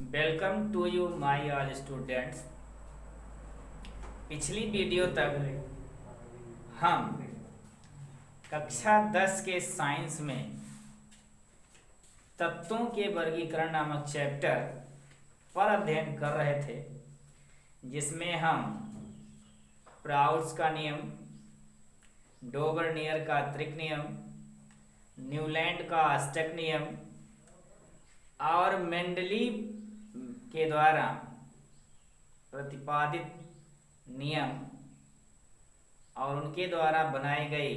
Welcome to you my all students. पिछली video तक हम कक्षा 10 के साइंस में तत्वों के वर्गीकरण नामक चैप्टर पर अध्ययन कर रहे थे, जिसमें हम प्राउड्स का नियम, डोबरनियर का त्रिक नियम, न्यूलैंड का अष्टक नियम और मेंडलीव के द्वारा प्रतिपादित नियम और उनके द्वारा बनाई गई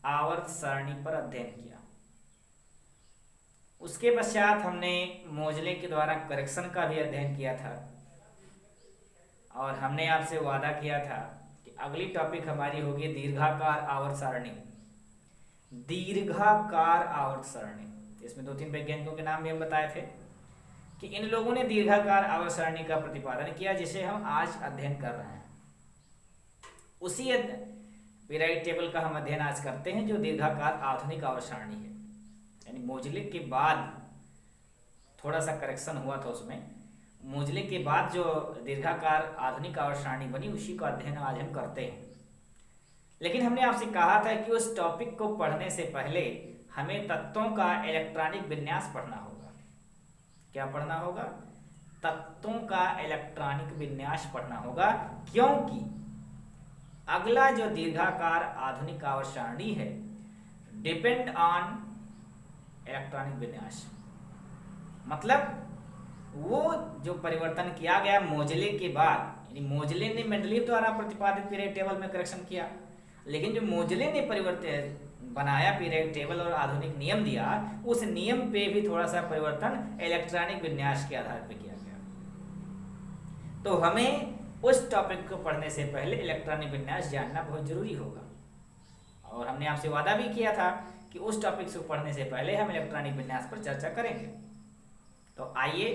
आवर्त सारणी पर अध्ययन किया। उसके पश्चात हमने मोजले के द्वारा करेक्शन का भी अध्ययन किया था और हमने आपसे वादा किया था कि अगली टॉपिक हमारी होगी दीर्घाकार आवर्त सारणी। दीर्घाकार आवर्त सारणी, इसमें 2-3 वैज्ञानिकों के नाम भी हम बताए थे कि इन लोगों ने दीर्घाकार आवर्त सारणी का प्रतिपादन किया, जिसे हम आज अध्ययन कर रहे हैं। उसी पीरियोडिक टेबल का हम अध्ययन आज करते हैं, जो दीर्घाकार आधुनिक आवर्त सारणी है। यानी मोजले के बाद थोड़ा सा करेक्शन हुआ था उसमें, मोजले के बाद जो दीर्घाकार आधुनिक आवर्त सारणी बनी, उसी का अध्ययन आज हम करते हैं। लेकिन हमने आपसे कहा था कि उस टॉपिक को पढ़ने से पहले हमें तत्वों का इलेक्ट्रॉनिक विन्यास पढ़ना होगा। क्या पढ़ना होगा? तत्वों का इलेक्ट्रॉनिक विन्यास पढ़ना होगा, क्योंकि अगला जो दीर्घाकार आधुनिक आवर्त सारणी है डिपेंड ऑन इलेक्ट्रॉनिक विन्यास। मतलब वो जो परिवर्तन किया गया मोजले के बाद, यानी मोजले ने मेंडलीव द्वारा प्रतिपादित पीरियोडिक टेबल में करेक्शन किया, लेकिन जो मोजले ने परिवर्तन बनाया पीरियोडिक टेबल और आधुनिक नियम दिया, उस नियम पे भी थोड़ा सा परिवर्तन इलेक्ट्रॉनिक विन्यास के आधार पर किया गया। तो हमें उस टॉपिक को पढ़ने से पहले इलेक्ट्रॉनिक विन्यास जानना बहुत जरूरी होगा, और हमने आपसे वादा भी किया था कि उस टॉपिक को पढ़ने से पहले हम इलेक्ट्रॉनिक विन्यास पर चर्चा करेंगे। तो आइए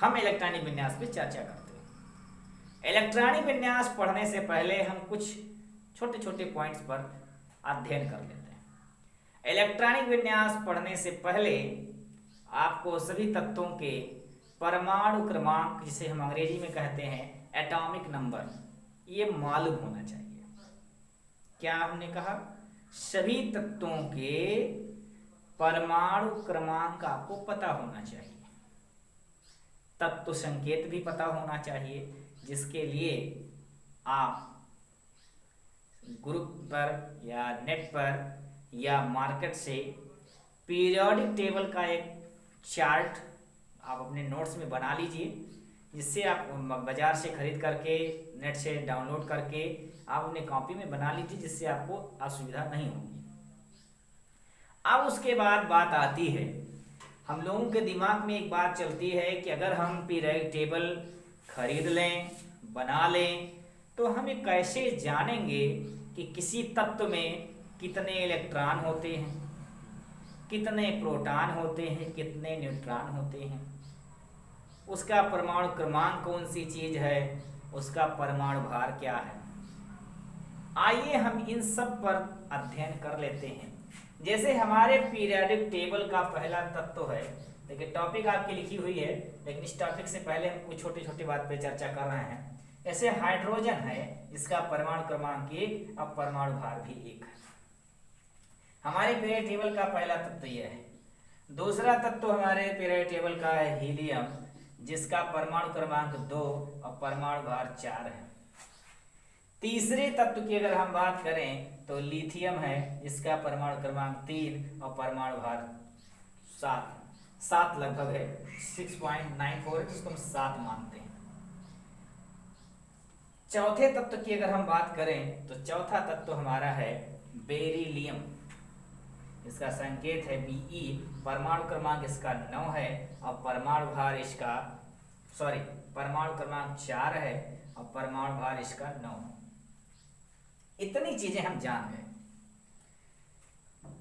हम इलेक्ट्रॉनिक विन्यास पर चर्चा करते हैं। इलेक्ट्रॉनिक विन्यास पढ़ने से पहले हम कुछ छोटे छोटे पॉइंट्स पर अध्ययन कर लेते हैं। इलेक्ट्रॉनिक विन्यास पढ़ने से पहले आपको सभी तत्वों के परमाणु क्रमांक, जिसे हम अंग्रेजी में कहते हैं एटॉमिक नंबर, ये मालूम होना चाहिए। क्या हमने कहा? सभी तत्वों के परमाणु क्रमांक आपको पता होना चाहिए। तत्व संकेत भी पता होना चाहिए, जिसके लिए आप ग्रुप पर या नेट पर या मार्केट से पीरियोडिक टेबल का एक चार्ट आप अपने नोट्स में बना लीजिए, जिससे आप बाजार से खरीद करके, नेट से डाउनलोड करके आप अपने कॉपी में बना लीजिए, जिससे आपको असुविधा नहीं होगी। अब उसके बाद बात आती है, हम लोगों के दिमाग में एक बात चलती है कि अगर हम पीरियोडिक टेबल खरीद लें, बना लें, तो हम ये कैसे जानेंगे कि किसी तत्व में कितने इलेक्ट्रॉन होते हैं, कितने प्रोटॉन होते हैं, कितने न्यूट्रॉन होते हैं, उसका परमाणु क्रमांक कौन सी चीज है, उसका परमाणु भार क्या है। आइए हम इन सब पर अध्ययन कर लेते हैं। जैसे हमारे पीरियोडिक टेबल का पहला तत्व है, देखिए टॉपिक आपकी लिखी हुई है, लेकिन इस टॉपिक से पहले हम कुछ छोटी छोटी बात पे चर्चा कर रहे हैं। ऐसे हाइड्रोजन है, इसका परमाणु क्रमांक 1 और परमाणु भार भी 1 है। हमारे पीरियोडिक टेबल का पहला तत्व यह है। दूसरा तत्व हमारे पीरियोडिक टेबल का है हीलियम, जिसका परमाणु क्रमांक 2 और परमाणु भार 4 है। तीसरे तत्व की अगर हम बात करें तो लिथियम है, जिसका परमाणु क्रमांक 3 और परमाणु भार 7 लगभग है, 6.94, जिसको हम 7 मानते हैं। चौथे तत्व की अगर हम बात करें तो चौथा तत्व हमारा है बेरिलियम, इसका संकेत है Be, परमाणु क्रमांक इसका 9 है और परमाणु भार इसका परमाणु क्रमांक 4 है और परमाणु भार इसका 9। इतनी चीजें हम जान गए।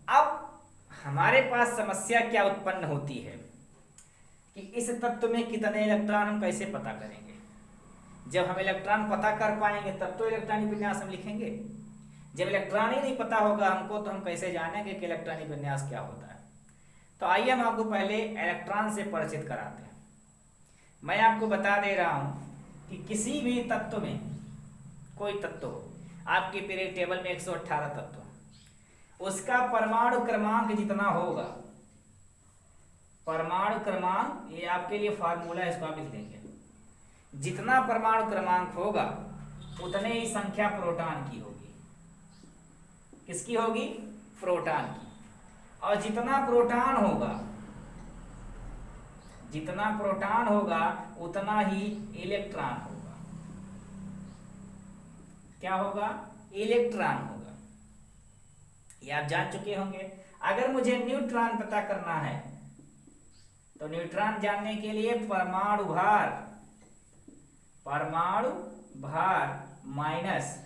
अब हमारे पास समस्या क्या उत्पन्न होती है कि इस तत्व में कितने इलेक्ट्रॉन हम कैसे पता करेंगे। जब हम इलेक्ट्रॉन पता कर पाएंगे तब तो इलेक्ट्रॉनिक विन्यास हम लिखेंगे। जब इलेक्ट्रॉन ही नहीं पता होगा हमको, तो हम कैसे जानेंगे कि इलेक्ट्रॉनिक विन्यास क्या होता है। तो आइए हम आपको पहले इलेक्ट्रॉन से परिचित कराते हैं। मैं आपको बता दे रहा हूं कि किसी भी तत्व में, कोई तत्व हो, आपके पीरियड टेबल में 118 तत्व, उसका परमाणु क्रमांक जितना होगा, परमाणु क्रमांक, ये आपके लिए फार्मूला है, इसको आप लिख देंगे, जितना परमाणु क्रमांक होगा उतने ही संख्या प्रोटॉन की होगी। किसकी होगी? प्रोटॉन की। और जितना प्रोटॉन होगा, जितना प्रोटॉन होगा उतना ही इलेक्ट्रॉन होगा। क्या होगा? इलेक्ट्रॉन होगा। ये आप जान चुके होंगे। अगर मुझे न्यूट्रॉन पता करना है तो न्यूट्रॉन जानने के लिए परमाणु भार, परमाणु भार माइनस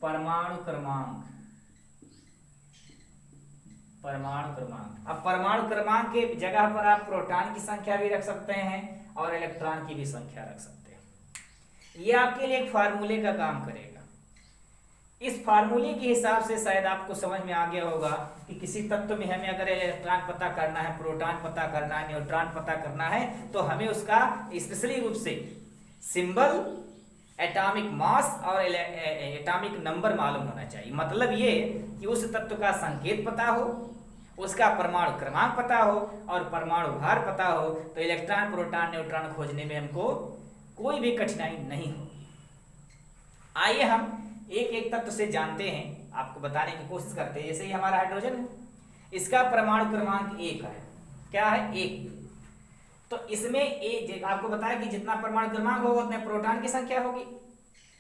परमाणु क्रमांक, परमाणु क्रमांक। अब परमाणु क्रमांक के जगह पर आप प्रोटॉन की संख्या भी रख सकते हैं और इलेक्ट्रॉन की भी संख्या रख सकते हैं। ये आपके लिए एक फार्मूले का काम करेगा। इस फार्मूले के हिसाब से शायद आपको समझ में आ गया होगा कि किसी तत्व में हमें अगर इलेक्ट्रॉन पता करना है, प्रोटॉन पता करना है, न्यूट्रॉन पता करना है, तो हमें उसका स्पेशली रूप से सिंबल, एटॉमिक मास और एटॉमिक नंबर मालूम होना चाहिए। मतलब ये कि उस तत्व का संकेत पता हो, उसका परमाणु क्रमांक पता हो और परमाणु भार पता हो, तो इलेक्ट्रॉन, प्रोटॉन, न्यूट्रॉन खोजने में हमको कोई भी कठिनाई नहीं होगी। आइए हम एक एक तत्व से जानते हैं, आपको बताने की कोशिश करते हैं। जैसे ही हमारा हाइड्रोजन है, इसका परमाणु क्रमांक 1 है। क्या है? 1। तो इसमें एक आपको बताया कि जितना परमाणु क्रमांक होगा उतने प्रोटॉन की संख्या होगी,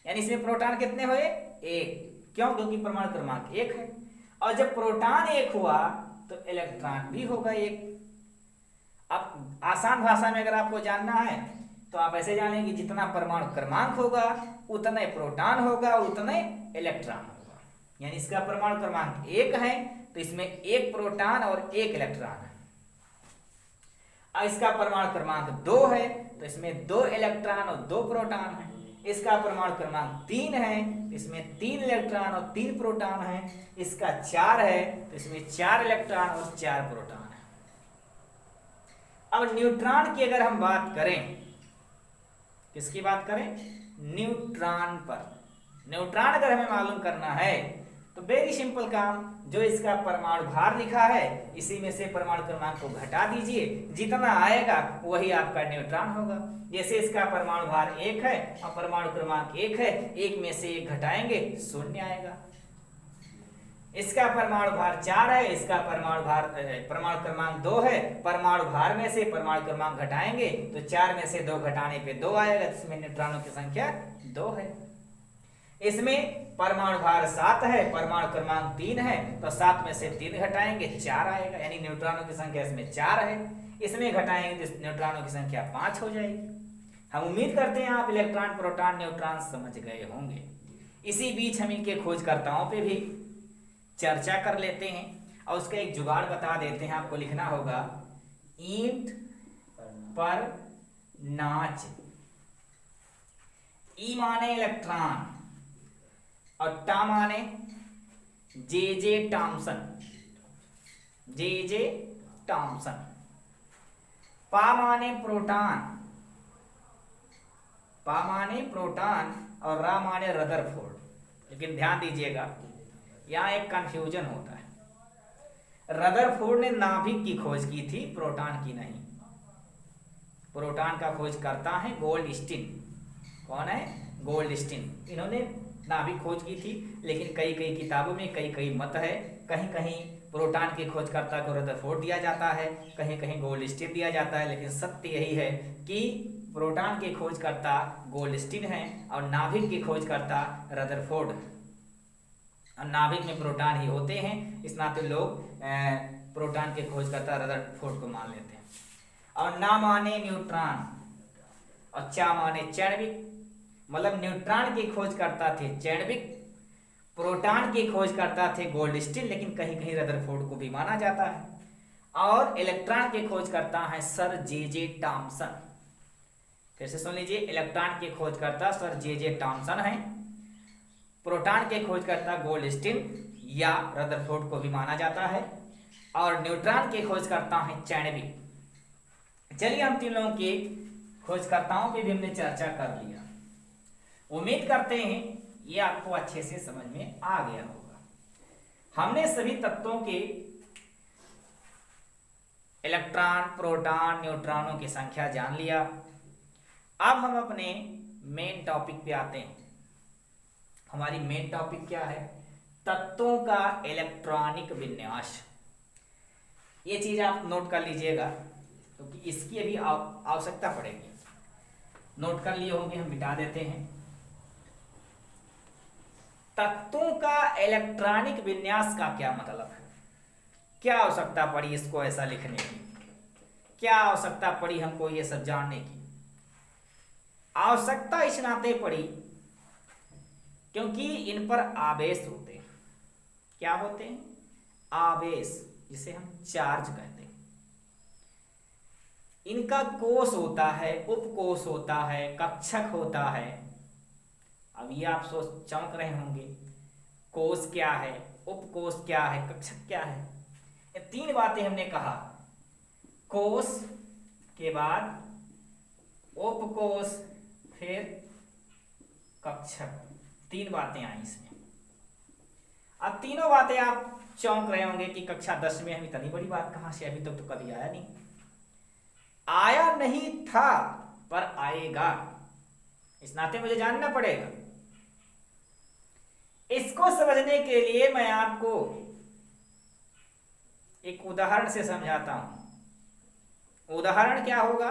यानी इसमें प्रोटॉन कितने हुए? 1। क्यों? क्योंकि परमाणु क्रमांक 1 है। और जब प्रोटॉन 1 हुआ तो इलेक्ट्रॉन भी होगा 1। अब आसान भाषा में अगर आपको जानना है तो आप ऐसे जानेंगे, जितना परमाणु क्रमांक होगा उतने प्रोटॉन होगा और उतने इलेक्ट्रॉन होगा। यानी इसका परमाणु क्रमांक 1 है तो इसमें 1 प्रोटॉन और 1 इलेक्ट्रॉन है। और इसका परमाणु क्रमांक 2 है तो इसमें 2 इलेक्ट्रॉन और 2 प्रोटॉन है। इसका परमाणु क्रमांक 3 है तो इसमें 3 इलेक्ट्रॉन और 3 प्रोटॉन है। इसका 4 है तो इसमें 4 इलेक्ट्रॉन और 4 प्रोटॉन है। अब न्यूट्रॉन की अगर हम बात करें, किसकी बात करें? न्यूट्रॉन पर। न्यूट्रॉन अगर हमें मालूम करना है तो वेरी सिंपल काम, जो इसका परमाणु भार लिखा है इसी में से परमाणु क्रमांक को घटा दीजिए, जितना आएगा वही आपका न्यूट्रॉन होगा। जैसे इसका परमाणु भार 1 है और परमाणु क्रमांक 1 है, 1 में से 1 घटाएंगे 0 आएगा। इसका परमाणु भार 4 है, इसका परमाणु क्रमांक 2 है, परमाणु भार में से परमाणु क्रमांक घटाएंगे तो 4 में से 2 घटाने पे 2 आएगा, इसमें न्यूट्रॉनों की संख्या 2 है। इसमें परमाणु भार 7 है, परमाणु क्रमांक 3 है, तो 7 में से 3 घटाएंगे 4 आएगा, यानी न्यूट्रॉनों की संख्या इसमें 4 है। इसमें घटाएंगे तो न्यूट्रॉनों की संख्या 5 हो जाएगी। हम उम्मीद करते हैं आप इलेक्ट्रॉन, प्रोटॉन, न्यूट्रॉन समझ गए होंगे। इसी बीच हम इनके खोजकर्ताओं पे भी चर्चा कर लेते हैं और उसका एक जुगाड़ बता देते हैं। आपको लिखना होगा ईंट पर नाच। ई माने इलेक्ट्रॉन और टा माने जे टॉमसन, जे टॉमसन। पा माने प्रोटॉन, पा माने प्रोटॉन और रा माने रदरफोर्ड। लेकिन ध्यान दीजिएगा, यहाँ एक कंफ्यूजन होता है। रदरफोर्ड ने नाभिक की खोज की थी, प्रोटॉन की नहीं। प्रोटॉन का खोज करता है गोल्डस्टीन। कौन है? गोल्डस्टीन। इन्होंने नाभिक खोज की थी, लेकिन कई कई किताबों में कई कई मत है। कहीं कहीं प्रोटॉन के खोजकर्ता को रदरफोर्ड दिया जाता है, कहीं कहीं गोल्डस्टीन दिया जाता है, लेकिन सत्य यही है कि प्रोटॉन के खोजकर्ता गोल्डस्टीन है और नाभिक के खोजकर्ता रदरफोर्ड है। और नाभिक में प्रोटॉन ही होते हैं, इस नाते लोग प्रोटॉन के खोजकर्ता रदरफोर्ड को मान लेते हैं। और ना माने न्यूट्रॉन और चा माने चैडविक। मतलब न्यूट्रॉन के खोजकर्ता थे चैडविक, प्रोटॉन के खोजकर्ता थे गोल्डस्टीन, लेकिन कहीं कहीं रदरफोर्ड को भी माना जाता है। और इलेक्ट्रॉन के खोजकर्ता हैं सर जे टॉमसन। कैसे सुन लीजिए, इलेक्ट्रॉन के खोजकर्ता सर जे टॉमसन हैं, प्रोटॉन के खोजकर्ता गोल्डस्टीन या रदरफोर्ड को भी माना जाता है, और न्यूट्रॉन के खोजकर्ता हैं चैडविक। चलिए हम तीन लोगों के खोजकर्ताओं पे भी हमने चर्चा कर लिया। उम्मीद करते हैं ये आपको अच्छे से समझ में आ गया होगा। हमने सभी तत्वों के इलेक्ट्रॉन, प्रोटॉन, न्यूट्रॉनों की संख्या जान लिया। अब हम अपने मेन टॉपिक पे आते हैं। हमारी मेन टॉपिक क्या है? तत्वों का इलेक्ट्रॉनिक विन्यास। ये चीज आप नोट कर लीजिएगा क्योंकि तो इसकी अभी आवश्यकता पड़ेगी। नोट कर लिए होंगे, हम मिटा देते हैं। तत्वों का इलेक्ट्रॉनिक विन्यास का क्या मतलब है? क्या आवश्यकता पड़ी इसको ऐसा लिखने की? क्या आवश्यकता पड़ी हमको ये सब जानने की? आवश्यकता इस नाते पड़ी क्योंकि इन पर आवेश होते हैं। क्या होते हैं? आवेश, जिसे हम चार्ज कहते हैं। इनका कोश होता है, उपकोश होता है, कक्षक होता है। अब ये आप सोच चौंक रहे होंगे, कोश क्या है, उपकोश क्या है, कक्षक क्या है? ये तीन बातें हमने कहा। कोश के बाद उपकोश, फिर कक्षक। तीन बातें आई इसमें। अब तीनों बातें आप चौंक रहे होंगे कि कक्षा 10 में हम इतनी बड़ी बात कहां से, अभी तक तो कभी आया नहीं। आया नहीं था पर आएगा, इस नाते मुझे जानना पड़ेगा। इसको समझने के लिए मैं आपको एक उदाहरण से समझाता हूं। उदाहरण क्या होगा?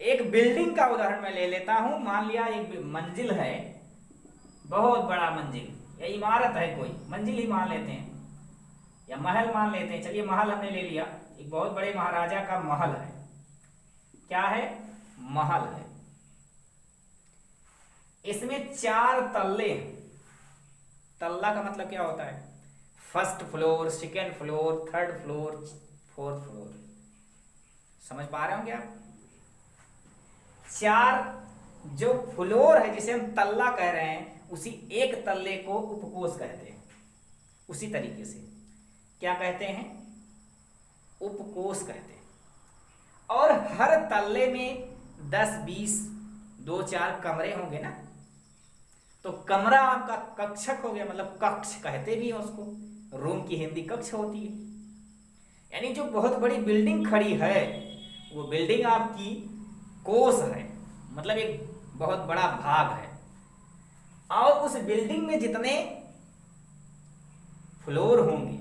एक बिल्डिंग का उदाहरण मैं ले लेता हूं। मान लिया एक मंजिल है, बहुत बड़ा मंजिल या इमारत है, कोई मंजिल ही मान लेते हैं या महल मान लेते हैं। चलिए महल हमने ले लिया। एक बहुत बड़े महाराजा का महल है। क्या है? महल है। इसमें 4 तल्ले। तल्ला का मतलब क्या होता है? First floor, second floor, third floor, fourth floor. समझ पा रहे होंगे आप? 4 जो फ्लोर है, जिसे हम तल्ला कह रहे हैं, उसी एक तल्ले को उपकोश कहते हैं। उसी तरीके से क्या कहते हैं? उपकोश कहते हैं। और हर तल्ले में 10, 20, 2-4 कमरे होंगे ना, तो कमरा आपका कक्षक हो गया। मतलब कक्ष कहते भी हैं उसको। रूम की हिंदी कक्ष होती है। यानी जो बहुत बड़ी बिल्डिंग खड़ी है, वो बिल्डिंग आपकी कोश है, मतलब एक बहुत बड़ा भाग है। और उस बिल्डिंग में जितने फ्लोर होंगे,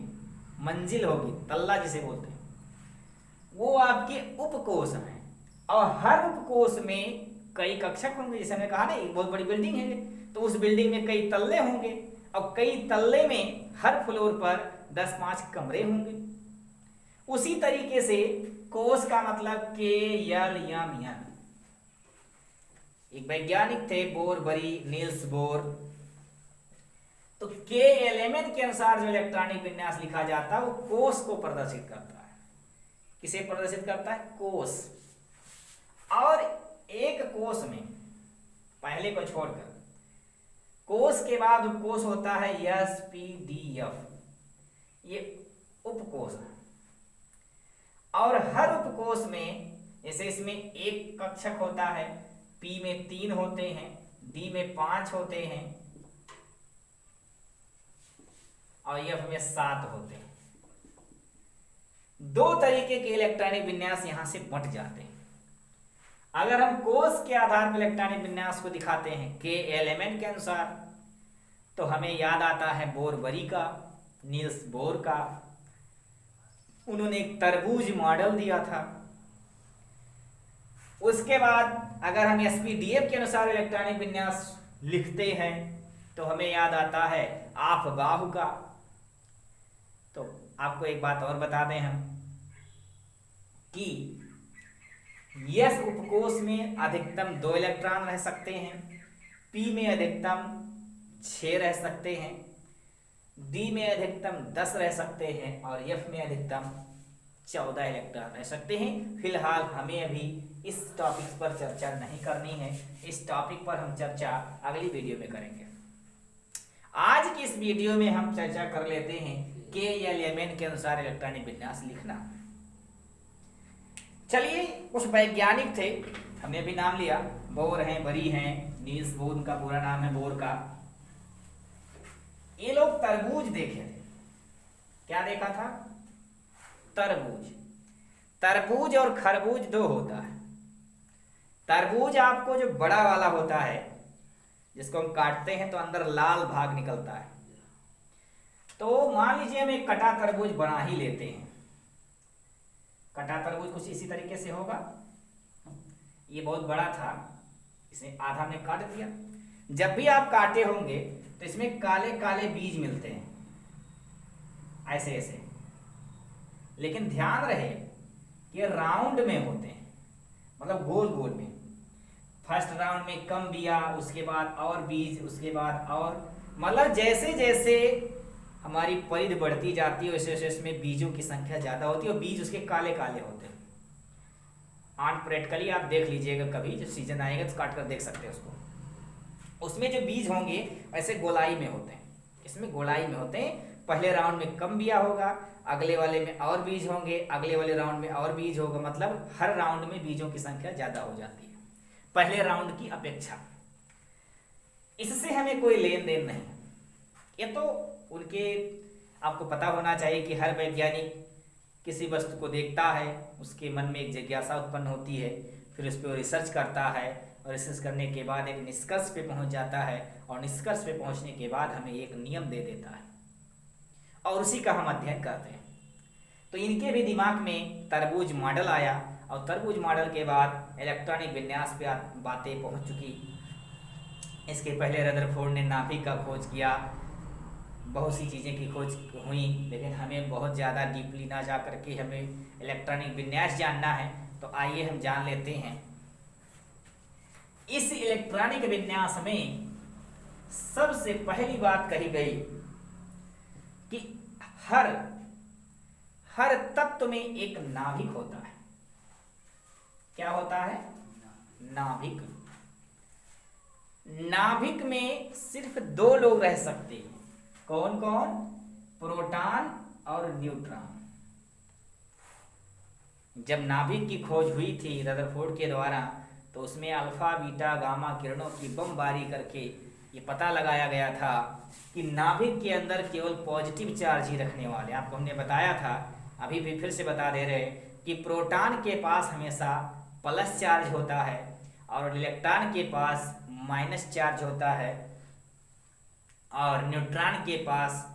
मंजिल होगी, तल्ला जिसे बोलते हैं, वो आपके उपकोश हैं। और हर उपकोश में कई कक्षक होंगे। जैसे हमने कहा ना, एक बहुत बड़ी बिल्डिंग है, तो उस बिल्डिंग में कई तल्ले होंगे। और कई तल्ले में हर फ्लोर पर 10-5 कमरे होंगे। उसी तरीके से कोश का मतलब के यल यम यन। एक वैज्ञानिक थे बोरबरी, नील्स बोर। तो के एलिमेंट के अनुसार जो इलेक्ट्रॉनिक विन्यास लिखा जाता है, वो कोश को प्रदर्शित करता है। किसे प्रदर्शित करता है? कोश। और एक कोश में, पहले को छोड़कर, कोश के बाद उपकोश होता है SPDF, ये उपकोश है। और हर उपकोश में, जैसे इसमें एक कक्षक होता है, P में 3 होते हैं, D में 5 होते हैं और F में 7 होते हैं। 2 तरीके के इलेक्ट्रॉनिक विन्यास यहां से बंट जाते हैं। अगर हम कोश के आधार पर इलेक्ट्रॉनिक विन्यास को दिखाते हैं के एलिमेंट के अनुसार, तो हमें याद आता है बोरबरी का, नील्स बोर का। उन्होंने एक तरबूज मॉडल दिया था। उसके बाद अगर हम SPDF के अनुसार इलेक्ट्रॉनिक विन्यास लिखते हैं, तो हमें याद आता है आफबाहु का। तो आपको एक बात और बता दें हम कि यस उपकोश में अधिकतम 2 इलेक्ट्रॉन रह सकते हैं, P में अधिकतम 6 रह सकते हैं, D में अधिकतम 10 रह सकते हैं और F में अधिकतम 14 इलेक्ट्रॉन रह सकते हैं। फिलहाल हमें अभी इस टॉपिक पर चर्चा नहीं करनी है। इस टॉपिक पर हम चर्चा अगली वीडियो में करेंगे। आज की इस वीडियो में हम चर्चा कर लेते हैं के एलिमेंट के अनुसार इलेक्ट्रॉनिक विन्यास लिखना। चलिए, कुछ वैज्ञानिक थे, हमने अभी नाम लिया, बोर हैं, बरी हैं, नील्स बोर उनका पूरा नाम है बोर का। ये लोग तरबूज देखे थे। क्या देखा था? तरबूज। तरबूज और खरबूज दो होता है। तरबूज आपको जो बड़ा वाला होता है, जिसको हम काटते हैं तो अंदर लाल भाग निकलता है। तो मान लीजिए हम एक कटा तरबूज बना ही लेते हैं। कटा तरबूज कुछ इसी तरीके से होगा। ये बहुत बड़ा था, इसे आधा हमने काट दिया। जब भी आप काटे होंगे तो इसमें काले काले बीज मिलते हैं, ऐसे ऐसे। लेकिन ध्यान रहे कि राउंड में होते हैं, मतलब गोल गोल में। फर्स्ट राउंड में कम बिया, उसके बाद और बीज, उसके बाद और, मतलब जैसे जैसे हमारी परिध बढ़ती जाती है वैसे वैसे इसमें बीजों की संख्या ज्यादा होती है और बीज उसके काले काले होते हैं। प्रैक्टिकली आप देख लीजिएगा, कभी जब सीजन आएगा तो काट कर देख सकते हैं उसको। उसमें जो बीज होंगे वैसे गोलाई में होते हैं, इसमें गोलाई में होते हैं। पहले राउंड में कम बिया होगा, अगले वाले में और बीज होंगे, अगले वाले राउंड में और बीज होगा, मतलब हर राउंड में बीजों की संख्या ज्यादा हो जाती है पहले राउंड की अपेक्षा। इससे हमें कोई लेन देन नहीं। ये तो उनके, आपको पता होना चाहिए कि हर वैज्ञानिक किसी वस्तु को देखता है, उसके मन में एक जिज्ञासा उत्पन्न होती है, फिर उस पर वो रिसर्च करता है और रिसर्च करने के बाद एक निष्कर्ष पे पहुंच जाता है और निष्कर्ष पे पहुंचने के बाद हमें एक नियम दे देता है और उसी का हम अध्ययन करते हैं। तो इनके भी दिमाग में तरबूज मॉडल आया और तरबूज मॉडल के बाद इलेक्ट्रॉनिक विन्यास पे बातें पहुंच चुकी। इसके पहले रदरफोर्ड ने नाभिक का खोज किया, बहुत सी चीज़ें की खोज हुई, लेकिन हमें बहुत ज़्यादा डीपली ना जा करके हमें इलेक्ट्रॉनिक विन्यास जानना है। तो आइए हम जान लेते हैं। इस इलेक्ट्रॉनिक विन्यास में सबसे पहली बात कही गई कि हर तत्व में एक नाभिक होता है। क्या होता है? नाभिक। नाभिक में सिर्फ दो लोग रह सकते हैं। कौन कौन? प्रोटॉन और न्यूट्रॉन। जब नाभिक की खोज हुई थी रदरफोर्ड के द्वारा, तो उसमें अल्फा बीटा गामा किरणों की बमबारी करके ये पता लगाया गया था कि नाभिक के अंदर केवल पॉजिटिव चार्ज ही रखने वाले। आपको हमने बताया था, अभी भी फिर से बता दे रहे कि प्रोटॉन के पास हमेशा प्लस चार्ज होता है और इलेक्ट्रॉन के पास माइनस चार्ज होता है और न्यूट्रॉन के पास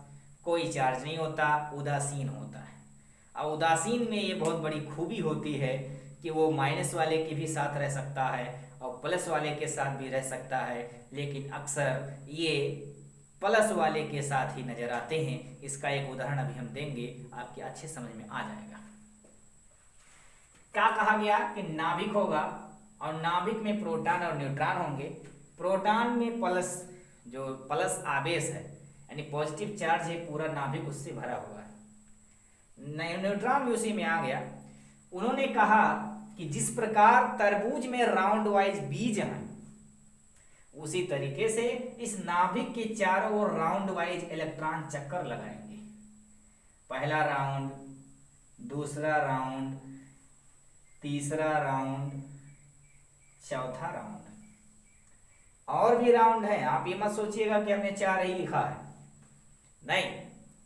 कोई चार्ज नहीं होता, उदासीन होता है। और उदासीन में ये बहुत बड़ी खूबी होती है कि वो माइनस वाले के भी साथ रह सकता है और प्लस वाले के साथ भी रह सकता है, लेकिन अक्सर ये प्लस वाले के साथ ही नजर आते हैं। इसका एक उदाहरण अभी हम देंगे, आपके अच्छे समझ में आ जाएगा। क्या कहा गया कि नाभिक होगा और नाभिक में प्रोटॉन और न्यूट्रॉन होंगे। प्रोटॉन में प्लस, जो प्लस आवेश है यानी पॉजिटिव चार्ज है, पूरा नाभिक उससे भरा हुआ है। न्यूट्रॉन भी उसी में आ गया। उन्होंने कहा कि जिस प्रकार तरबूज में राउंड वाइज बीज हैं, उसी तरीके से इस नाभिक के चारों ओर राउंड वाइज इलेक्ट्रॉन चक्कर लगाएंगे। पहला राउंड, दूसरा राउंड, तीसरा राउंड, चौथा राउंड। और भी राउंड है, आप ये मत सोचिएगा कि हमने 4 ही लिखा है, नहीं,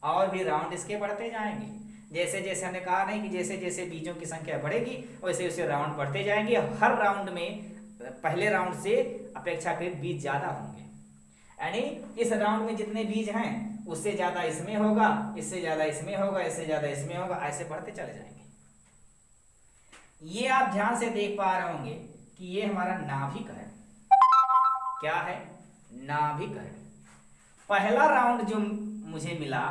और भी राउंड इसके बढ़ते जाएंगे। जैसे जैसे हमने कहा नहीं कि जैसे जैसे बीजों की संख्या बढ़ेगी वैसे वैसे राउंड बढ़ते जाएंगे। हर राउंड में पहले राउंड से अपेक्षाकृत बीज ज्यादा होंगे, यानी इस राउंड में जितने बीज हैं उससे ज्यादा इसमें होगा, इससे ज्यादा इसमें होगा, इससे ज्यादा इसमें होगा, ऐसे बढ़ते चले जाएंगे। ये आप ध्यान से देख पा रहे होंगे कि ये हमारा नाभिक है। क्या है? नाभिक है। पहला राउंड जो मुझे मिला,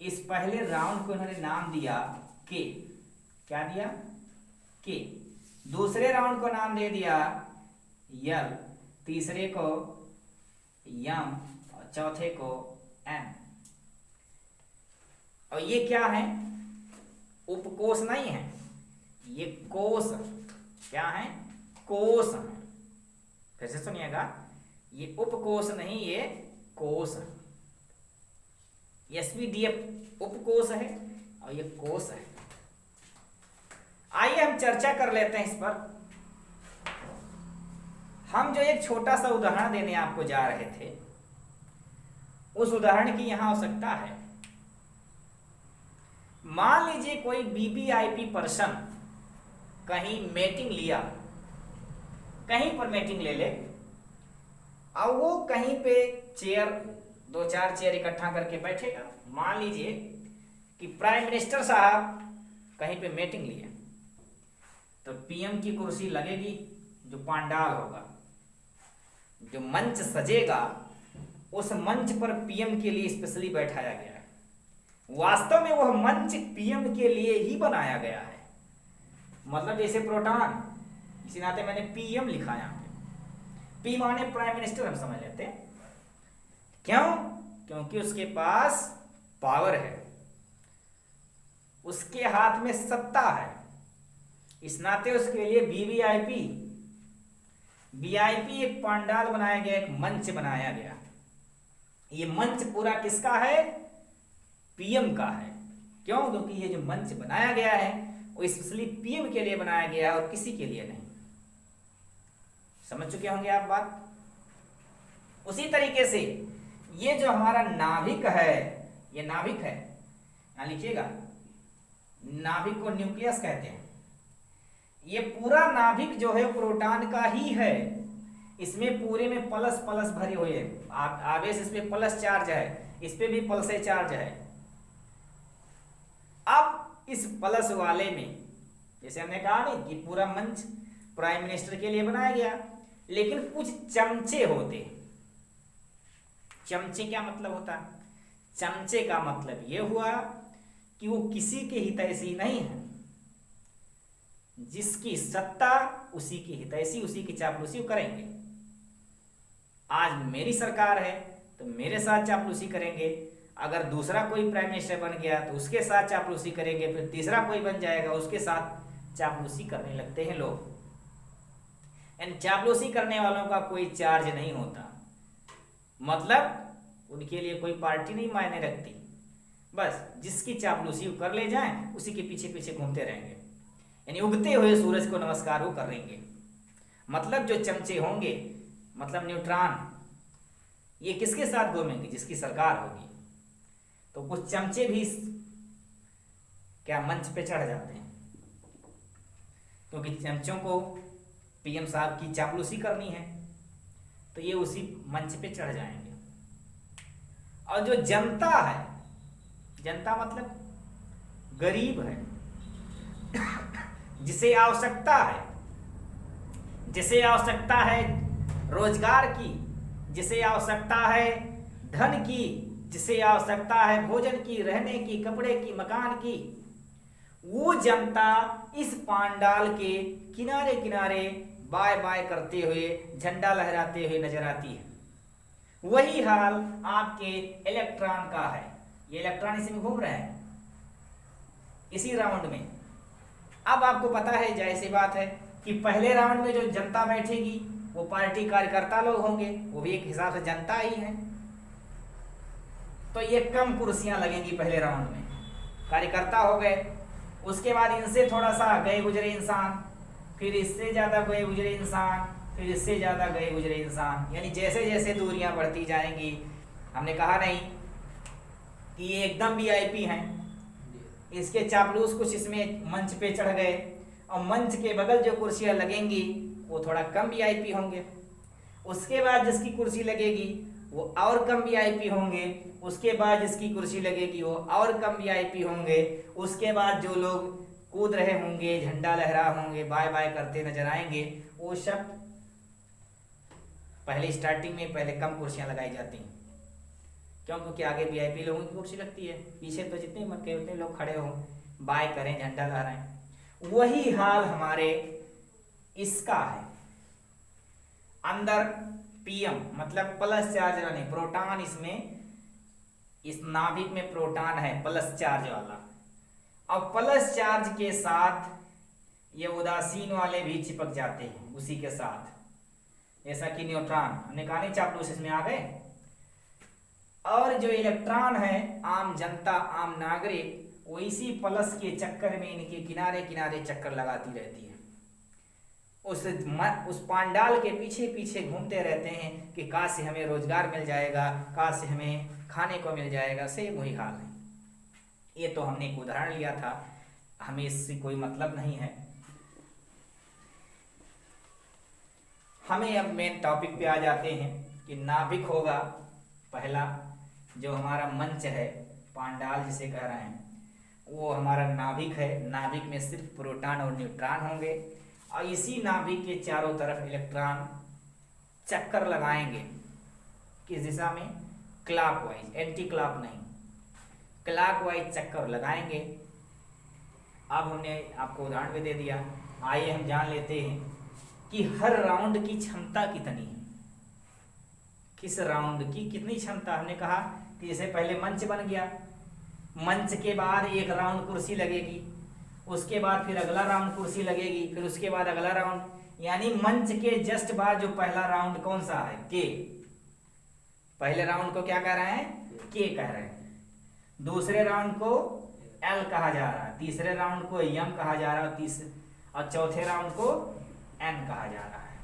इस पहले राउंड को उन्होंने नाम दिया के। क्या दिया? के। दूसरे राउंड को नाम दे दिया यल, तीसरे को यम और चौथे को एम। और ये क्या है? उपकोष नहीं है, ये कोष। क्या है? कोष है। फिर से सुनिएगा, ये उपकोष नहीं, ये कोष है। एसपीडीएफ उपकोष है और ये कोष है। आइए हम चर्चा कर लेते हैं इस पर। हम जो एक छोटा सा उदाहरण देने आपको जा रहे थे, उस उदाहरण की यहां आवश्यकता है। मान लीजिए कोई वीवीआईपी पर्सन कहीं मीटिंग लिया, कहीं पर मीटिंग ले ले, और वो कहीं पे चेयर, 2-4 चेयर इकट्ठा करके बैठेगा। मान लीजिए कि प्राइम मिनिस्टर साहब कहीं पे मीटिंग लिए, तो पीएम की कुर्सी लगेगी, जो पांडाल होगा, जो मंच सजेगा, उस मंच पर पीएम के लिए स्पेशली बैठाया गया है। वास्तव में वह मंच पीएम के लिए ही बनाया गया है। मतलब जैसे प्रोटॉन, इसी नाते मैंने पीएम लिखा यहाँ पे। पी माने प्राइम मिनिस्टर, हम समझ लेते हैं। क्यों? क्योंकि उसके पास पावर है, उसके हाथ में सत्ता है। इस नाते उसके लिए वीआईपी एक पंडाल बनाया गया, एक मंच बनाया गया। ये मंच पूरा किसका है? पीएम का है। क्यों? क्योंकि ये जो मंच बनाया गया है वो स्पेशली पीएम के लिए बनाया गया है और किसी के लिए नहीं। समझ चुके होंगे आप बात। उसी तरीके से ये जो हमारा नाभिक है, ये नाभिक है, यहां लिखिएगा, नाभिक को न्यूक्लियस कहते हैं। ये पूरा नाभिक जो है प्रोटॉन का ही है। इसमें पूरे में प्लस प्लस भरे हुए हैं, आवेश इस पे प्लस चार्ज है, इस पे भी प्लस चार्ज है। अब इस प्लस वाले में, जैसे हमने कहा नहीं कि पूरा मंच प्राइम मिनिस्टर के लिए बनाया गया, लेकिन कुछ चमचे होते। चमचे क्या मतलब होता? चमचे का मतलब यह हुआ कि वो किसी के हितैषी नहीं है। जिसकी सत्ता उसी की हितैषी, उसी की चापलूसी करेंगे। आज मेरी सरकार है तो मेरे साथ चापलूसी करेंगे, अगर दूसरा कोई प्राइम मिनिस्टर बन गया तो उसके साथ चापलूसी करेंगे, फिर तीसरा कोई बन जाएगा उसके साथ चापलूसी करने लगते हैं लोग। इन चापलूसी करने वालों का कोई चार्ज नहीं होता, मतलब उनके लिए कोई पार्टी नहीं मायने रखती। बस जिसकी चापलूसी कर ले जाएं उसी के पीछे पीछे घूमते रहेंगे, यानी उगते हुए सूरज को नमस्कार वो करेंगे। मतलब जो चमचे होंगे, मतलब न्यूट्रॉन, ये किसके साथ घूमेंगे? जिसकी सरकार होगी। तो कुछ चमचे भी क्या मंच पे चढ़ जाते हैं, क्योंकि चमचों को पीएम साहब की चापलूसी करनी है, तो ये उसी मंच पे चढ़ जाएंगे। और जो जनता है, जनता मतलब गरीब है, जिसे आवश्यकता है, जिसे आवश्यकता है रोजगार की, जिसे आवश्यकता है धन की, जिसे आवश्यकता है भोजन की, रहने की, कपड़े की, मकान की, वो जनता इस पांडाल के किनारे किनारे बाय बाय करते हुए, झंडा लहराते हुए नजर आती है। वही हाल आपके इलेक्ट्रॉन का है। ये इलेक्ट्रॉन इसी में घूम रहे हैं, इसी राउंड में। अब आपको पता है, जाहिर सी बात है कि पहले राउंड में जो जनता बैठेगी वो पार्टी कार्यकर्ता लोग होंगे, वो भी एक हिसाब से जनता ही है। तो ये कम कुर्सियां लगेंगी पहले राउंड में, कार्यकर्ता हो गए। उसके बाद इनसे थोड़ा सा गए गुजरे इंसान, फिर इससे ज़्यादा गए गुजरे इंसान, फिर इससे ज़्यादा गए गुजरे इंसान, यानी जैसे जैसे दूरियां बढ़ती जाएंगी। हमने कहा नहीं कि ये एकदम वीआईपी हैं, इसके चापलूस कुछ इसमें मंच पे चढ़ गए, और मंच के बगल जो कुर्सियां लगेंगी वो थोड़ा कम वीआईपी होंगे। उसके बाद जिसकी कुर्सी लगेगी वो और कम वीआईपी होंगे। उसके बाद जिसकी कुर्सी लगेगी वो और कम वीआईपी होंगे। उसके बाद जो लोग कूद रहे होंगे, झंडा लहरा होंगे, बाय बाय करते नजर आएंगे, वो सब पहले स्टार्टिंग में पहले कम कुर्सियां लगाई जाती हैं। क्यों? क्योंकि आगे वीआईपी लोगों की कुर्सी लगती है, पीछे तो जितने मन के उतने लोग खड़े हों, बाय करें, झंडा लहराएं। वही हाल हमारे इसका है। अंदर पीएम मतलब प्लस चार्ज वाले प्रोटॉन, इसमें इस नाभिक में प्रोटॉन है प्लस चार्ज वाला, और प्लस चार्ज के साथ ये उदासीन वाले भी चिपक जाते हैं उसी के साथ, जैसा कि न्यूट्रॉन। हमने कहा नहीं चापलूस इसमें आ गए। और जो इलेक्ट्रॉन है, आम जनता, आम नागरिक, इसी प्लस के चक्कर में इनके किनारे किनारे चक्कर लगाती रहती है। उस पांडाल के पीछे पीछे घूमते रहते हैं कि काश से हमें रोजगार मिल जाएगा, काश से हमें खाने को मिल जाएगा। सेम वही हाल है। ये तो हमने एक उदाहरण लिया था, हमें इससे कोई मतलब नहीं है। हमें अब मेन टॉपिक पे आ जाते हैं कि नाभिक होगा पहला, जो हमारा मंच है, पांडाल जिसे कह रहे हैं, वो हमारा नाभिक है। नाभिक में सिर्फ प्रोटॉन और न्यूट्रॉन होंगे और इसी नाभिक के चारों तरफ इलेक्ट्रॉन चक्कर लगाएंगे। किस दिशा में? क्लॉकवाइज, एंटी क्लॉक नहीं, क्लॉकवाइज चक्कर लगाएंगे। अब हमने आपको उदाहरण भी दे दिया। आइए हम जान लेते हैं कि हर राउंड की क्षमता कितनी है। किस राउंड की कितनी क्षमता? हमने कहा कि जैसे पहले मंच बन गया, मंच के बाद एक राउंड कुर्सी लगेगी, उसके बाद फिर अगला राउंड कुर्सी लगेगी, फिर उसके बाद अगला राउंड, यानी मंच के जस्ट बाद जो पहला राउंड कौन सा है? के। पहले राउंड को क्या कह रहे हैं? के कह रहे हैं। दूसरे राउंड को एल कहा जा रहा है, तीसरे राउंड को यम कहा जा रहा है, और चौथे राउंड को एन कहा जा रहा है।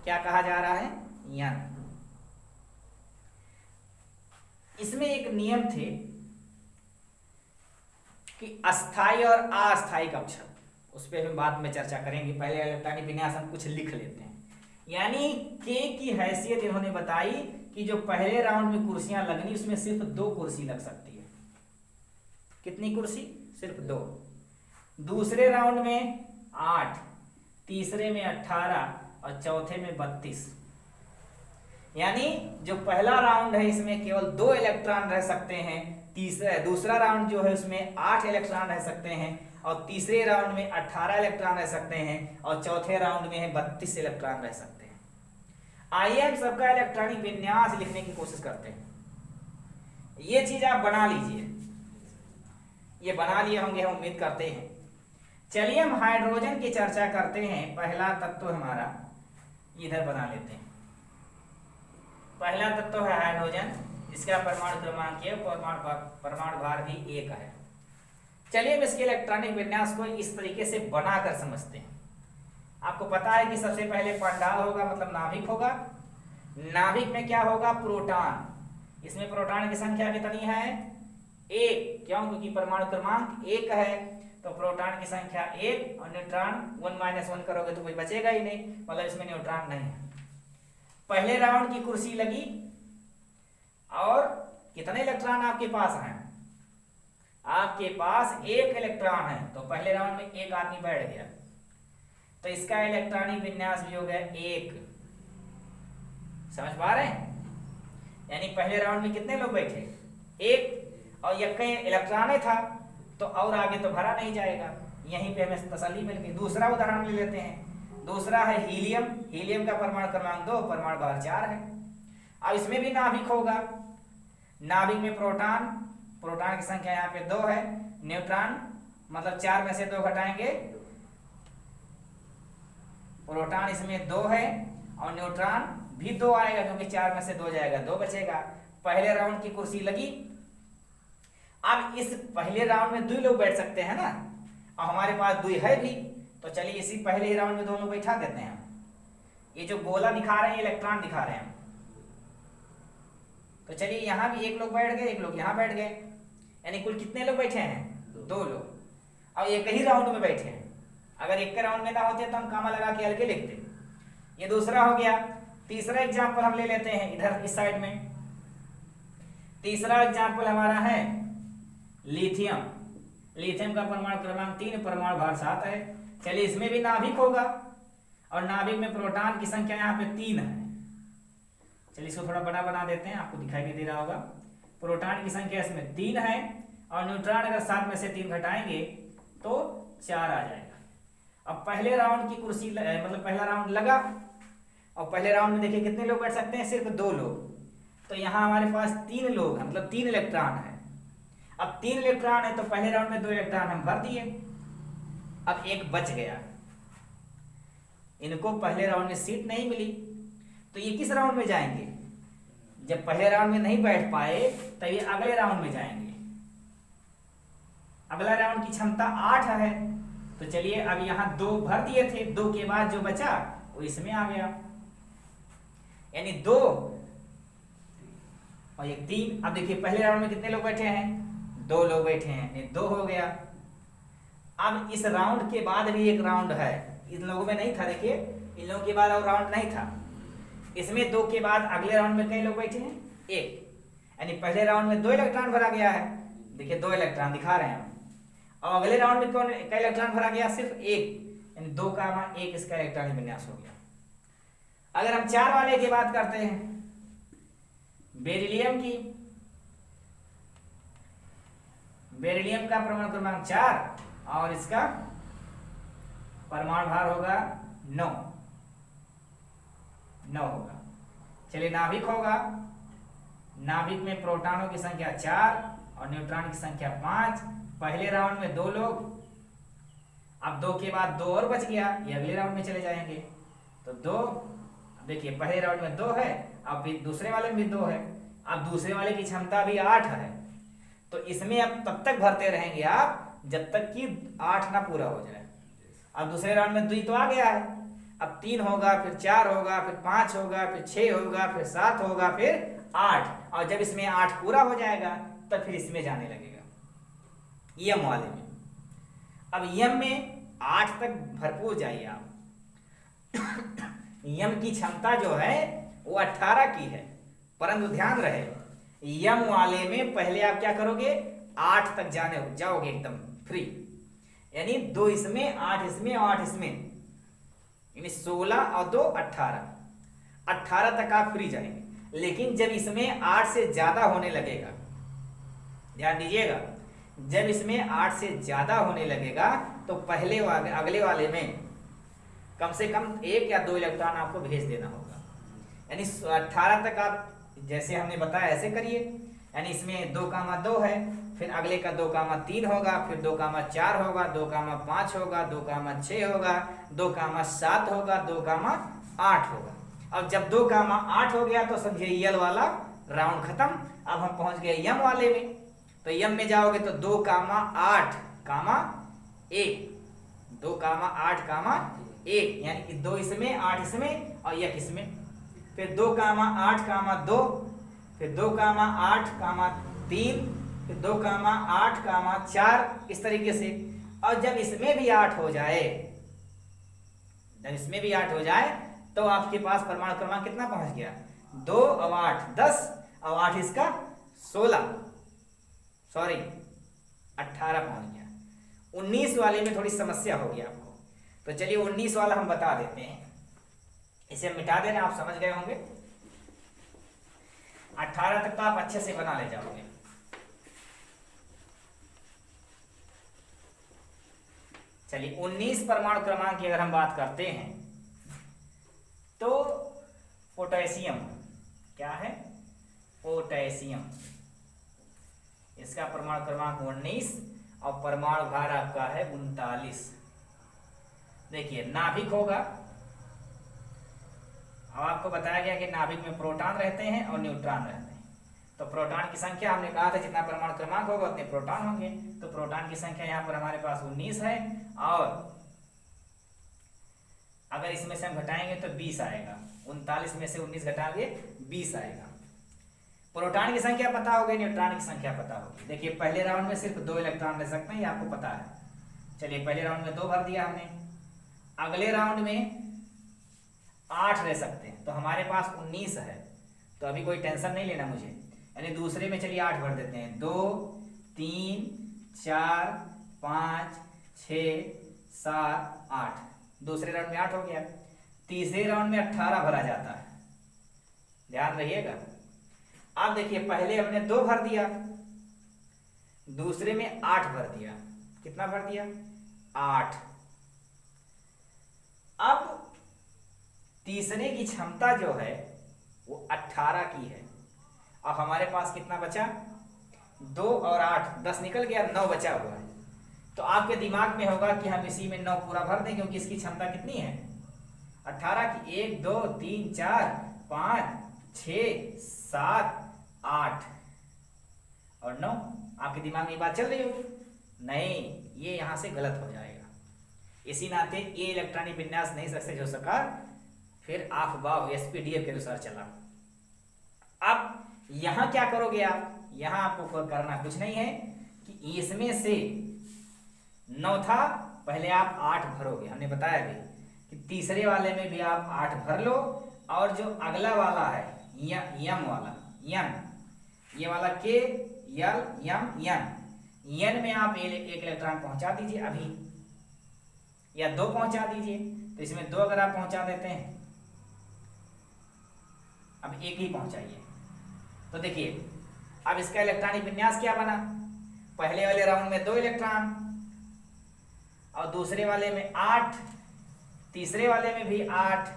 क्या कहा जा रहा है? एन। इसमें एक नियम थे कि अस्थाई और अस्थाई कक्षक, उस पर हम बाद में चर्चा करेंगे। पहले इलेक्ट्रॉनिक विन्यास हम कुछ लिख लेते हैं। यानी के की हैसियत इन्होंने बताई कि जो पहले राउंड में कुर्सियां लगनी, उसमें सिर्फ 2 कुर्सी लग सकती है। कितनी कुर्सी? सिर्फ 2। दूसरे राउंड में 8, तीसरे में 18 और चौथे में 32। यानी जो पहला राउंड है इसमें केवल 2 इलेक्ट्रॉन रह सकते हैं, दूसरा राउंड जो है उसमें 8 इलेक्ट्रॉन रह सकते हैं, और तीसरे राउंड में 18 इलेक्ट्रॉन रह सकते हैं, और चौथे राउंड में है 32 इलेक्ट्रॉन रह सकते हैं। आइए हम सबका इलेक्ट्रॉनिक विन्यास लिखने की कोशिश करते हैं। ये चीज आप बना लीजिए, ये बना लिए होंगे हम उम्मीद करते हैं। चलिए हम हाइड्रोजन की चर्चा करते हैं। पहला तत्व हमारा इधर बना लेते हैं। पहला तत्व है हाइड्रोजन, इसका परमाणु क्रमांक है, परमाणु भार भी 1 है। चलिए हम इसके इलेक्ट्रॉनिक विन्यास को इस तरीके से बनाकर समझते हैं। आपको पता है कि सबसे पहले पांडाल होगा, मतलब नाभिक होगा। नाभिक में क्या होगा? प्रोटॉन। इसमें प्रोटॉन की संख्या कितनी है? 1। क्यों? क्योंकि परमाणु क्रमांक 1 है, तो प्रोटॉन की संख्या 1, और न्यूट्रॉन 1 - 1 करोगे तो कोई बचेगा ही नहीं, मतलब इसमें न्यूट्रॉन नहीं है। पहले राउंड की कुर्सी लगी, और कितने इलेक्ट्रॉन आपके पास हैं? आपके पास 1 इलेक्ट्रॉन है, तो पहले राउंड में 1 आदमी बैठ गया, तो इसका इलेक्ट्रॉनिक विन्यास भी हो गया 1। समझ पा रहे हैं? यानी पहले राउंड में कितने लोग बैठे? 1, और यक्के इलेक्ट्रॉन था, तो और आगे तो भरा नहीं जाएगा। यहीं पे हमें तसल्ली मिल गई। दूसरा उदाहरण ले लेते हैं। दूसरा है हीलियम। हीलियम का परमाणु क्रमांक 2, परमाणु भार 4 है। अब इसमें भी नाभिक होगा। नाभिक में प्रोटॉन, प्रोटॉन की संख्या यहाँ पे 2 है। न्यूट्रॉन, मतलब 4 में से 2 घटाएंगे, प्रोटॉन इसमें 2 है, और न्यूट्रॉन भी 2 आएगा, क्योंकि 4 में से 2 जाएगा, 2 बचेगा। पहले राउंड की कुर्सी लगी। अब इस पहले राउंड में 2 लोग बैठ सकते हैं ना, और हमारे पास 2 है भी, तो चलिए इसी पहले ही राउंड में 2 लोग बैठा देते हैं। ये जो गोला दिखा रहे हैं, इलेक्ट्रॉन दिखा रहे हैं, तो चलिए यहाँ भी 1 लोग बैठ गए, 1 लोग यहाँ बैठ गए, यानी कुल कितने लोग बैठे हैं? 2 लोग। और एक ही राउंड में बैठे हैं। अगर एक के राउंड में ना होते तो हम कामा लगा के हल्के लिखते। ये दूसरा हो गया। तीसरा एग्जाम्पल हम ले लेते हैं इधर इस साइड में। तीसरा एग्जाम्पल हमारा है लिथियम। लिथियम का परमाणु क्रमांक 3, परमाणु भार 7 है। चलिए इसमें भी नाभिक होगा, और नाभिक में प्रोटॉन की संख्या यहाँ पे 3 है। चलिए इसको थोड़ा बड़ा बना देते हैं, आपको दिखाई नहीं दे रहा होगा। प्रोटॉन की संख्या इसमें 3 है, और न्यूट्रॉन अगर 7 में से 3 घटाएंगे तो 4 आ जाएगा। अब पहले राउंड की कुर्सी मतलब पहला राउंड लगा, और पहले राउंड में देखिए कितने लोग बैठ सकते हैं? सिर्फ 2 लोग। तो यहाँ हमारे पास 3 लोग हैं, मतलब 3 इलेक्ट्रॉन है। अब 3 इलेक्ट्रॉन है, तो पहले राउंड में 2 इलेक्ट्रॉन हम भर दिए। अब 1 बच गया। इनको पहले राउंड में सीट नहीं मिली, तो ये किस राउंड में जाएंगे? जब पहले राउंड में नहीं बैठ पाए, तब ये अगले राउंड में जाएंगे। अगला राउंड की क्षमता 8 है, तो चलिए अब यहाँ 2 भर दिए थे, 2 के बाद जो बचा वो इसमें आ गया, यानी 2 और 1 3। अब देखिए पहले राउंड में कितने लोग बैठे हैं, 2 लोग बैठे हैं, यानी 2 हो गया। अब इस राउंड के बाद भी एक राउंड है, इन लोगों में नहीं था, देखिए इन लोगों के बाद और राउंड नहीं था, इसमें 2 के बाद अगले राउंड में कई लोग बैठे हैं, 1, यानी पहले राउंड में 2 इलेक्ट्रॉन भरा गया है, देखिए 2 इलेक्ट्रॉन दिखा रहे हैं हम। और अगले राउंड में कौन कई इलेक्ट्रॉन भरा गया, सिर्फ 1, यानी 2 का 1 इसका इलेक्ट्रॉन विन्यास हो गया। अगर हम 4 वाले की बात करते हैं, बेरिलियम की, बेरिलियम का परमाणु क्रमांक 4 और इसका परमाणु भार होगा 9 होगा। चलिए नाभिक होगा, नाभिक में प्रोटॉनों की संख्या 4 और न्यूट्रॉन की संख्या 5। पहले राउंड में 2 लोग, अब 2 के बाद 2 और बच गया, ये अगले राउंड में चले जाएंगे, तो 2, देखिए पहले राउंड में 2 है, अब भी दूसरे वाले में भी 2 है, अब दूसरे वाले की क्षमता भी 8 है, तो इसमें अब तब तक भरते रहेंगे आप जब तक कि 8 ना पूरा हो जाए। अब दूसरे राउंड में 2 तो आ गया है, अब 3 होगा, फिर 4 होगा, फिर 5 होगा, फिर 6 होगा, फिर 7 होगा, फिर 8, और जब इसमें 8 पूरा हो जाएगा तब फिर इसमें जाने लगेगा यम वाले में। अब यम में 8 तक भरपूर जाइए आप। यम की क्षमता जो है वो 18 की है, परंतु ध्यान रहे यम वाले में पहले आप क्या करोगे, 8 तक जाओगे एकदम फ्री, यानी 2 इसमें, 8 इसमें और 8 इसमें, यानी 16 और 2 18 तक आप फ्री जाएंगे। लेकिन जब इसमें 8 से ज्यादा होने लगेगा, ध्यान दीजिएगा, जब इसमें 8 से ज्यादा होने लगेगा तो पहले वाले अगले वाले में कम से कम 1 या 2 इलेक्ट्रॉन आपको भेज देना होगा, यानी 18 तक आप जैसे हमने बताया ऐसे करिए, यानी इसमें 2,2 है, फिर अगले का 2,3 होगा, फिर 2,4 होगा, 2,5 होगा, 2,6 होगा, 2,7 होगा, 2,8 होगा। अब जब 2,8 हो गया तो समझिए यल वाला राउंड खत्म। अब हम पहुंच गए यम वाले में, तो यम में जाओगे तो 2,8, 1, 2,8, 1, यानी 2 इसमें, 8 इसमें और 1 इसमें, फिर 2,8, 2, फिर 2,8, 3, फिर 2,8, 4, इस तरीके से। और जब इसमें भी 8 हो जाए, तो आपके पास परमाणु क्रमांक कितना पहुंच गया, 2 और 8 10 और 8 इसका 18 पहुंच गया। 19 वाले में थोड़ी समस्या होगी आपको, तो चलिए 19 वाला हम बता देते हैं, इसे मिटा देना, आप समझ गए होंगे। 18 तक तो आप अच्छे से बना ले जाओगे। चलिए 19 परमाणु क्रमांक की अगर हम बात करते हैं तो पोटेशियम, क्या है, पोटेशियम, इसका परमाणु क्रमांक 19 और परमाणु भार आपका है 39। देखिए नाभिक होगा, अब आपको बताया गया कि नाभिक में प्रोटॉन रहते हैं और न्यूट्रॉन रहते हैं, तो प्रोटॉन की संख्या हमने कहा था जितना परमाणु क्रमांक होगा उतने प्रोटॉन होंगे, तो प्रोटॉन की संख्या यहाँ पर हमारे पास 19 है, और अगर इसमें से हम घटाएंगे तो 20 आएगा, 39 में से 19 घटाएंगे 20 आएगा। प्रोटॉन की संख्या पता होगी, न्यूट्रॉन की संख्या पता होगी। देखिए पहले राउंड में सिर्फ 2 इलेक्ट्रॉन रह सकते हैं, ये आपको पता है। चलिए पहले राउंड में 2 भर दिया हमने, अगले राउंड में 8 रह सकते हैं, तो हमारे पास 19 है, तो अभी कोई टेंशन नहीं लेना मुझे, यानी दूसरे में चलिए 8 भर देते हैं, 2 3 4 5 6 7 8, दूसरे राउंड में 8 हो गया। तीसरे राउंड में 18 भरा जाता है, ध्यान रहिएगा। अब देखिए पहले हमने 2 भर दिया, दूसरे में 8 भर दिया, कितना भर दिया, 8। अब तीसरे की क्षमता जो है वो 18 की है, और हमारे पास कितना बचा, 2 और 8 10 निकल गया, 9 बचा हुआ है। तो आपके दिमाग में होगा कि हम इसी में 9 पूरा भर दें, क्योंकि इसकी क्षमता कितनी है, 18 की, 1 2 3 4 5 6 7 8 और 9। आपके दिमाग में ये बात चल रही होगी, नहीं, ये यहाँ से गलत हो जाएगा। इसी नाते ये इलेक्ट्रॉनिक विन्यास नहीं सक्सेस हो सका, फिर आप वाह एसपीडीएफ के अनुसार चला। अब यहाँ क्या करोगे आप, यहाँ आपको करना कुछ नहीं है कि इसमें से 9 था, पहले आप 8 भरोगे। हमने बताया भी कि तीसरे वाले में भी आप 8 भर लो, और जो अगला वाला है यम वाला, यन, ये वाला के यल यम यन, यन में आप एक इलेक्ट्रॉन पहुंचा दीजिए अभी, या 2 पहुंचा दीजिए। तो इसमें 2 अगर आप पहुंचा देते हैं, अब 1 ही पहुंचाइए। तो देखिए अब इसका इलेक्ट्रॉनिक विन्यास क्या बना, पहले वाले राउंड में 2 इलेक्ट्रॉन, और दूसरे वाले में 8, तीसरे वाले में भी 8,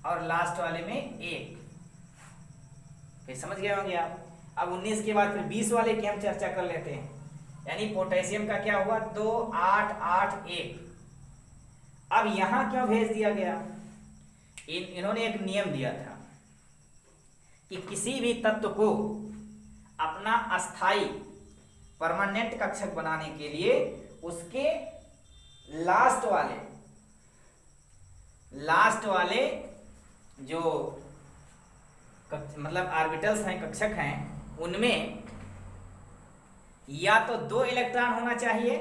और लास्ट वाले में 1। फिर समझ गए होंगे आप। अब 19 के बाद फिर 20 वाले की हम चर्चा कर लेते हैं। यानी पोटेशियम का क्या हुआ, 2 8 8 1। अब यहां क्यों भेज दिया गया, इन्होंने एक नियम दिया था कि किसी भी तत्व को अपना अस्थाई परमानेंट कक्षक बनाने के लिए उसके लास्ट वाले जो मतलब ऑर्बिटल्स हैं, कक्षक हैं, उनमें या तो 2 इलेक्ट्रॉन होना चाहिए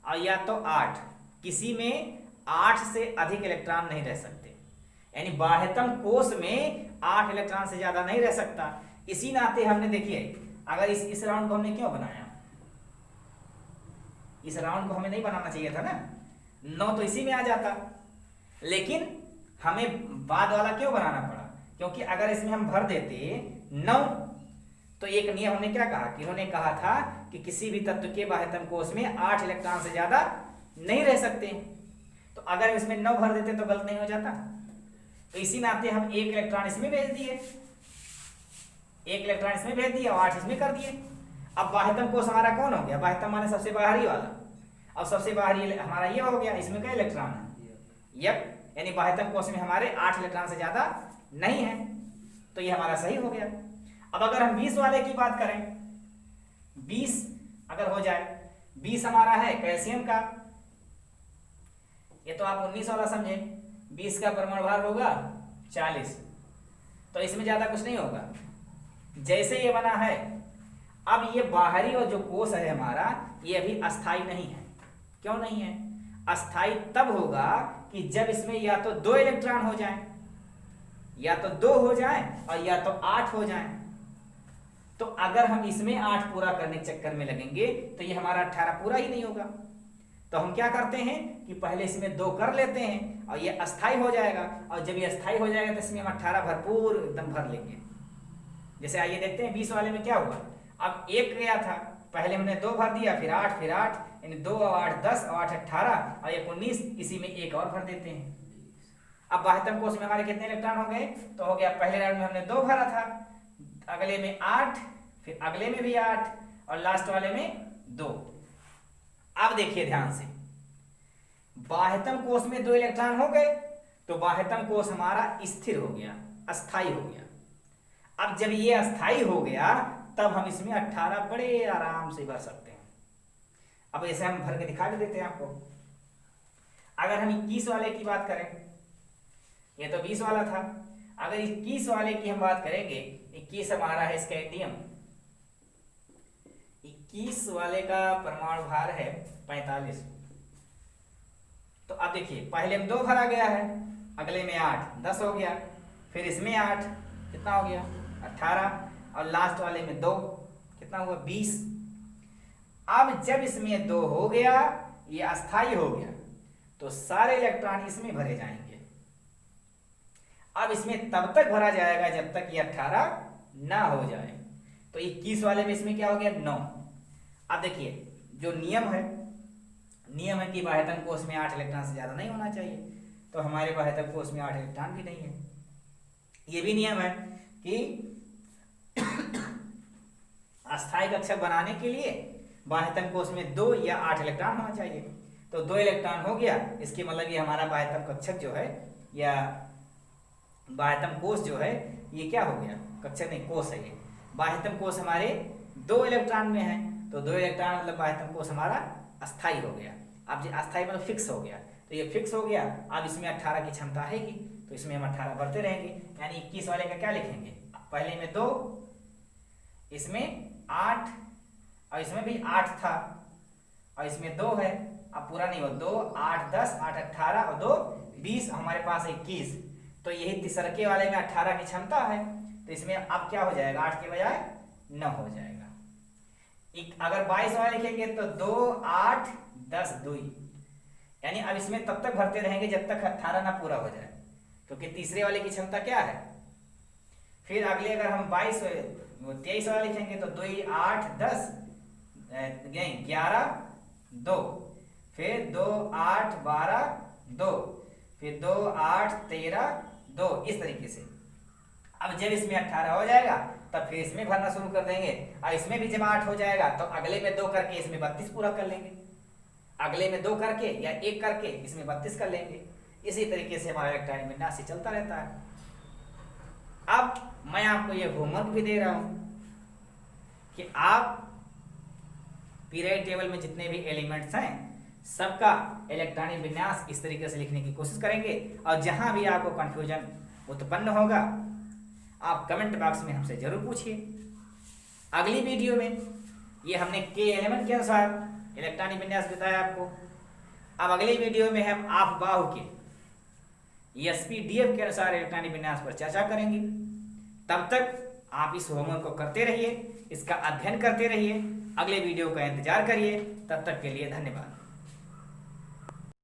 और या तो 8, किसी में 8 से अधिक इलेक्ट्रॉन नहीं रह सकते। यानी बाह्यतम कोश में 8 इलेक्ट्रॉन से ज्यादा नहीं रह सकता। इसी नाते हमने देखिए, अगर इस राउंड को हमने क्यों बनाया, इस राउंड को हमें नहीं बनाना चाहिए था ना, 9 तो इसी में आ जाता, लेकिन हमें बाद वाला क्यों बनाना पड़ा, क्योंकि अगर इसमें हम भर देते 9, तो एक नियम हमने क्या कहा कि इन्होंने कहा था कि किसी भी तत्व के बाह्यतम कोश में 8 इलेक्ट्रॉन से ज्यादा नहीं रह सकते। तो अगर इसमें 9 भर देते तो गलत नहीं हो जाता। तो इसी नाते हम 1 इलेक्ट्रॉन इसमें भेज दिए, 1 इलेक्ट्रॉन इसमें भेज दिया और 8 इसमें कर दिए। अब बाह्यतम कोश हमारा कौन हो गया, बाह्यतम माने सबसे बाहरी वाला। अब सबसे बाहरी हमारा ये हो गया, इसमें क्या इलेक्ट्रॉन है, यप, यानी बाह्यतम कोश में हमारे 8 इलेक्ट्रॉन से ज्यादा नहीं है, तो ये हमारा सही हो गया। अब अगर हम 20 वाले की बात करें, 20 अगर हो जाए, 20 हमारा है कैल्शियम का, ये तो आप 19 वाला समझे, 20 का परमाणु भार होगा 40, तो इसमें ज्यादा कुछ नहीं होगा। जैसे ये बना है, अब ये बाहरी और जो कोश है हमारा, ये अभी अस्थाई नहीं है। क्यों नहीं है, अस्थाई तब होगा कि जब इसमें या तो 2 इलेक्ट्रॉन हो जाए, या तो 2 हो जाए और या तो 8 हो जाए। तो अगर हम इसमें 8 पूरा करने के चक्कर में लगेंगे तो ये हमारा 18 पूरा ही नहीं होगा। तो हम क्या करते हैं कि पहले इसमें 2 कर लेते हैं और ये अस्थाई हो जाएगा, और जब ये अस्थाई हो जाएगा तो इसमें हम 18 भरपूर एकदम भर लेंगे। जैसे आइए देखते हैं 20 वाले में क्या हुआ। अब 1 गया था, पहले हमने 2 भर दिया, फिर 8, यानी 2 और 8 10 और 8 18 और 1 19, इसी में 1 और भर देते हैं। अब बाह्यतम कोश में हमारे कितने इलेक्ट्रॉन हो गए, तो हो गया पहले राउंड में हमने 2 भरा था, अगले में 8, फिर अगले में भी 8 और लास्ट वाले में 2। अब देखिए ध्यान से, बाह्यतम कोश में 2 इलेक्ट्रॉन हो गए तो बाह्यतम कोश हमारा स्थिर हो गया, अस्थाई हो गया। अब जब ये अस्थाई हो गया तब हम इसमें 18 बड़े आराम से भर सकते हैं। अब ऐसे हम भर के दिखा भी देते हैं आपको। अगर हम 21 वाले की बात करें, ये तो 20 वाला था, अगर 21 वाले की हम बात करेंगे, 21 हमारा है स्कैंडियम, 21 वाले का परमाणु भार है 45। तो अब देखिए पहले में 2 भरा गया है, अगले में 8 10 हो गया, फिर इसमें 8 कितना हो गया 18, और लास्ट वाले में 2 कितना हुआ 20। अब जब इसमें 2 हो गया, ये अस्थाई हो गया, तो सारे इलेक्ट्रॉन इसमें भरे जाएंगे। अब इसमें तब तक भरा जाएगा जब तक ये 18 ना हो जाए। तो 21 वाले में इसमें क्या हो गया 9। अब देखिए जो नियम है कि बाह्यतम कोश में 8 इलेक्ट्रॉन से ज्यादा नहीं होना चाहिए, तो हमारे बाह्यतम कोश में 8 इलेक्ट्रॉन भी नहीं है। ये भी नियम है कि अस्थाई कक्षक बनाने के लिए बाह्यतम कोश में 2 या 8 इलेक्ट्रॉन होना चाहिए। तो 2 इलेक्ट्रॉन हो गया, इसके मतलब ये हमारा बाह्यतम कक्षक जो है या बाह्यतम कोश जो है ये क्या हो गया, कक्षक नहीं कोश है ये। बाह्यतम कोश हमारे 2 इलेक्ट्रॉन में है, तो 2 इलेक्ट्रॉन मतलब आयतन कोष हमारा अस्थाई हो गया। अब जो अस्थाई मतलब फिक्स हो गया, तो ये फिक्स हो गया। अब इसमें 18 की क्षमता है कि, तो इसमें हम 18 भरते रहेंगे, यानी 21 वाले का क्या लिखेंगे, पहले में 2, इसमें 8 और इसमें भी 8 था और इसमें 2 है। अब पूरा नहीं हो, 2 8 10 8 18 और 2 20, हमारे पास 21। तो यही तीसरके वाले में 18 की क्षमता है, तो इसमें अब क्या हो जाएगा, 8 के बजाय 9 हो जाएगा। अगर 22 वाले लिखेंगे तो 2 8 10 2, यानी अब इसमें तब तक भरते रहेंगे जब तक 18 ना पूरा हो जाए, क्योंकि तीसरे वाले की क्षमता क्या है। फिर अगले अगर हम 23 वाला लिखेंगे तो 2 8 10 11 2, फिर 2 8 12 2, फिर 2 8 13 2, इस तरीके से। अब जब इसमें 18 हो जाएगा तब फिर इसमें भरना शुरू कर देंगे, और इसमें भी जब 8 हो जाएगा तो अगले में 2 करके इसमें 32 पूरा कर लेंगे, अगले में 2 करके या 1 करके इसमें 32 कर लेंगे। इसी तरीके से हमारा इलेक्ट्रॉनिक विन्यास चलता रहता है। अब मैं आपको ये होमवर्क भी दे रहा हूं कि आप पीरियड टेबल में जितने भी एलिमेंट्स हैं सबका इलेक्ट्रॉनिक विन्यास इस तरीके से लिखने की कोशिश करेंगे, और जहां भी आपको कंफ्यूजन उत्पन्न होगा आप कमेंट बॉक्स में हमसे जरूर पूछिए। अगली वीडियो में ये हमने के एलिमेंट के अनुसार इलेक्ट्रॉनिक विन्यास बताया आपको। अब अगली वीडियो में हम आप बाहु के SPDF के अनुसार इलेक्ट्रॉनिक विन्यास पर चर्चा करेंगे। तब तक आप इस होमवर्क को करते रहिए, इसका अध्ययन करते रहिए, अगले वीडियो का इंतजार करिए। तब तक के लिए धन्यवाद।